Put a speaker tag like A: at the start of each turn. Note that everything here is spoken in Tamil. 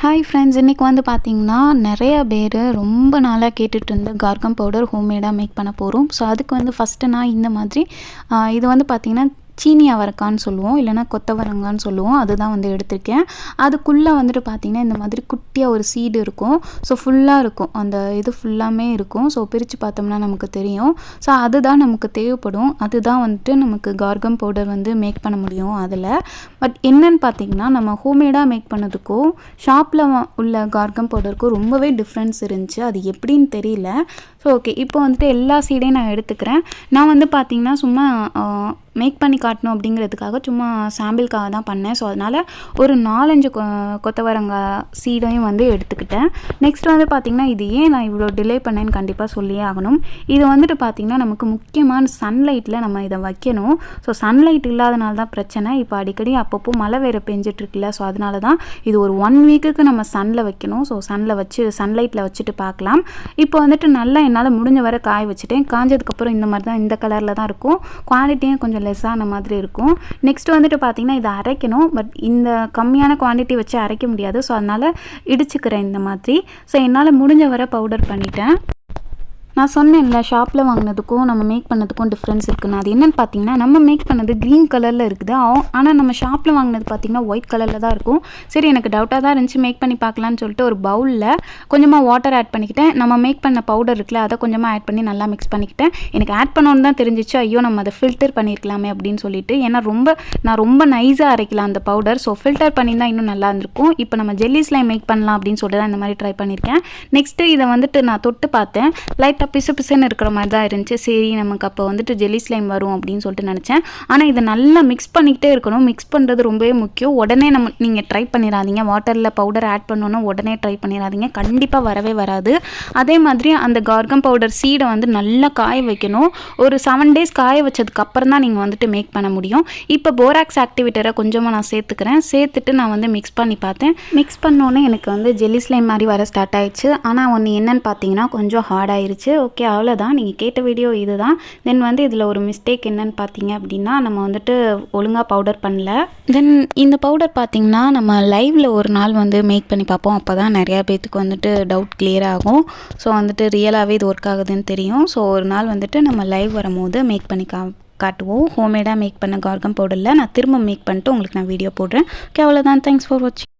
A: ஹாய் ஃப்ரெண்ட்ஸ், இன்றைக்கி வந்து பார்த்திங்கன்னா நிறையா பேர் ரொம்ப நாளாக கேட்டுட்டு இருந்த கார்கம் பவுடர் ஹோம்மேடாக மேக் பண்ண போகிறோம். ஸோ அதுக்கு வந்து ஃபஸ்ட்டு நான் இந்த மாதிரி இது வந்து பார்த்திங்கன்னா சீனி அவரைக்கான்னு சொல்லுவோம், இல்லைனா கொத்தவரங்கான்னு சொல்லுவோம். அதுதான் வந்து எடுத்திருக்கேன். அதுக்குள்ளே வந்துட்டு பார்த்திங்கன்னா இந்த மாதிரி குட்டியாக ஒரு சீடு இருக்கும். ஸோ ஃபுல்லாக இருக்கும், அந்த இது ஃபுல்லாமே இருக்கும். ஸோ பிரித்து பார்த்தோம்னா நமக்கு தெரியும். ஸோ அதுதான் நமக்கு தேவைப்படும். அதுதான் வந்துட்டு நமக்கு கார்கம் பவுடர் வந்து மேக் பண்ண முடியும் அதில். பட் என்னன்னு பார்த்திங்கன்னா நம்ம ஹோம்மேடாக மேக் பண்ணதுக்கும் ஷாப்பில் உள்ள கார்கம் பவுடருக்கும் ரொம்பவே டிஃப்ரென்ஸ் இருந்துச்சு. அது எப்படின்னு தெரியல. ஸோ ஓகே, இப்போ வந்துட்டு எல்லா சீடையும் நான் எடுத்துக்கிறேன். நான் வந்து பார்த்திங்கன்னா சும்மா மேக் பண்ணி காட்டணும் அப்படிங்கிறதுக்காக சும்மா சாம்பிளுக்காக தான் பண்ணேன். ஸோ அதனால் ஒரு 4-5 கொத்தவரங்காய் சீடையும் வந்து எடுத்துக்கிட்டேன். நெக்ஸ்ட் வந்து பார்த்திங்கன்னா இது ஏன் நான் இவ்வளோ டிலே பண்ணேன்னு கண்டிப்பாக சொல்லியே ஆகணும். இது வந்துட்டு பார்த்திங்கன்னா நமக்கு முக்கியமான சன்லைட்டில் நம்ம இதை வைக்கணும். ஸோ சன்லைட் இல்லாதனால தான் பிரச்சனை. இப்போ அடிக்கடி அப்பப்போ மழை வேறு பெஞ்சிட்ருக்குல்ல, ஸோ அதனால தான் இது ஒரு 1 வீக்குக்கு நம்ம சன்னில் வைக்கணும். ஸோ சன்லைட்டில் வச்சுட்டு பார்க்கலாம். இப்போ வந்துட்டு நல்லா என்னால் முடிஞ்ச வரை காய வச்சுட்டேன். காஞ்சதுக்கப்புறம் இந்த மாதிரி தான், இந்த கலரில் தான் இருக்கும். குவான்டிட்டியும் கொஞ்சம் லெஸ்ஸான மாதிரி இருக்கும். நெக்ஸ்ட் வந்துட்டு பார்த்திங்கன்னா இதை அரைக்கணும். பட் இந்த கம்மியான குவான்டிட்டி வச்சு அரைக்க முடியாது. ஸோ அதனால் இடிச்சுக்கிறேன் இந்த மாதிரி. ஸோ என்னால் முடிஞ்ச வரை பவுடர் பண்ணிட்டேன். நான் சொன்னேன்ல, ஷாப்பில் வாங்கினதுக்கும் நம்ம மேக் பண்ணதுக்கும் டிஃப்ரென்ஸ் இருக்குன்னு. அது என்னென்னு பார்த்தீங்கன்னா, நம்ம மேக் பண்ணது க்ரீன் கலரில் இருக்குது. ஆனால் நம்ம ஷாப்பில் வாங்கினது பார்த்திங்கன்னா ஒயிட் கலரில் தான் இருக்கும். சரி, எனக்கு டவுட்டாக தான் இருந்துச்சு, மேக் பண்ணி பார்க்கலான்னு சொல்லிட்டு ஒரு பவுலில் கொஞ்சமாக வாட்டர் ஆட் பண்ணிக்கிட்டேன். நம்ம மேக் பண்ண பவுடர் இருக்குல்ல, அதை கொஞ்சமாக ஆட் பண்ணி நல்லா மிக்ஸ் பண்ணிக்கிட்டேன். எனக்கு ஆட் பண்ணோன்னு தான் தெரிஞ்சிச்சு, ஐயோ நம்ம அதை ஃபில்டர் பண்ணியிருக்கலாமே அப்படின்னு சொல்லிட்டு. ஏன்னா நான் ரொம்ப நைஸாக அரைக்கலாம் அந்த பவுடர். ஸோ ஃபில்டர் பண்ணியிருந்தால் இன்னும் நல்லா இருந்திருக்கும். இப்போ நம்ம ஜெல்லி ஸ்லைம் மேக் பண்ணலாம் அப்படின்னு சொல்லிட்டு தான் இந்த மாதிரி ட்ரை பண்ணியிருக்கேன். நெக்ஸ்ட்டு இதை வந்துட்டு நான் தொட்டு பார்த்தேன். லைட்டாக பிசுன்னு இருக்கிற மாதிரி தான் இருந்துச்சு. சரி, நமக்கு அப்போ வந்துட்டு ஜெல்லி ஸ்லைம் வரும் அப்படின்னு சொல்லிட்டு நினச்சேன். ஆனால் இதை நல்லா மிக்ஸ் பண்ணிக்கிட்டே இருக்கணும். மிக்ஸ் பண்ணுறது ரொம்பவே முக்கியம். உடனே நீங்கள் ட்ரை பண்ணிடாதீங்க. வாட்டரில் பவுடர் ஆட் பண்ணோன்னா உடனே ட்ரை பண்ணிடாதீங்க, கண்டிப்பாக வரவே வராது. அதே மாதிரி அந்த கார்கம் பவுடர் சீடை வந்து நல்லா காய வைக்கணும். ஒரு 7 days காய வச்சதுக்கு அப்புறம் தான் நீங்கள் வந்துட்டு மேக் பண்ண முடியும். இப்போ போராக்ஸ் ஆக்டிவேட்டரை கொஞ்சமாக நான் சேர்த்துட்டு நான் வந்து மிக்ஸ் பண்ணி பார்த்தேன். மிக்ஸ் பண்ணோன்னே எனக்கு வந்து ஜெல்லி ஸ்லைம் மாதிரி வர ஸ்டார்ட் ஆயிடுச்சு. ஆனால் ஒன்று என்னன்னு பார்த்தீங்கன்னா கொஞ்சம் ஹார்ட் ஆயிடுச்சு. ஓகே, அவ்வளோதான். நீங்கள் கேட்ட வீடியோ இது தான். தென் வந்து இதில் ஒரு மிஸ்டேக் என்னன்னு பார்த்தீங்க அப்படின்னா, நம்ம வந்துட்டு ஒழுங்காக பவுடர் பண்ணல. தென் இந்த பவுடர் பார்த்திங்கன்னா நம்ம லைவில் ஒரு நாள் வந்து மேக் பண்ணி பார்ப்போம். அப்போ தான் நிறையா பேத்துக்கு வந்துட்டு டவுட் கிளியர் ஆகும். ஸோ வந்துட்டு ரியலாகவே இது ஒர்க் ஆகுதுன்னு தெரியும். ஸோ ஒரு நாள் வந்துட்டு நம்ம லைவ் வரும்போது மேக் பண்ணி காட்டுவோம். ஹோம்மேடாக மேக் பண்ண கார்கம் பவுடரில் நான் திரும்ப மேக் பண்ணிட்டு உங்களுக்கு நான் வீடியோ போடுறேன். ஓகே, அவ்வளோதான். தேங்க்ஸ் ஃபார் வாட்சிங்.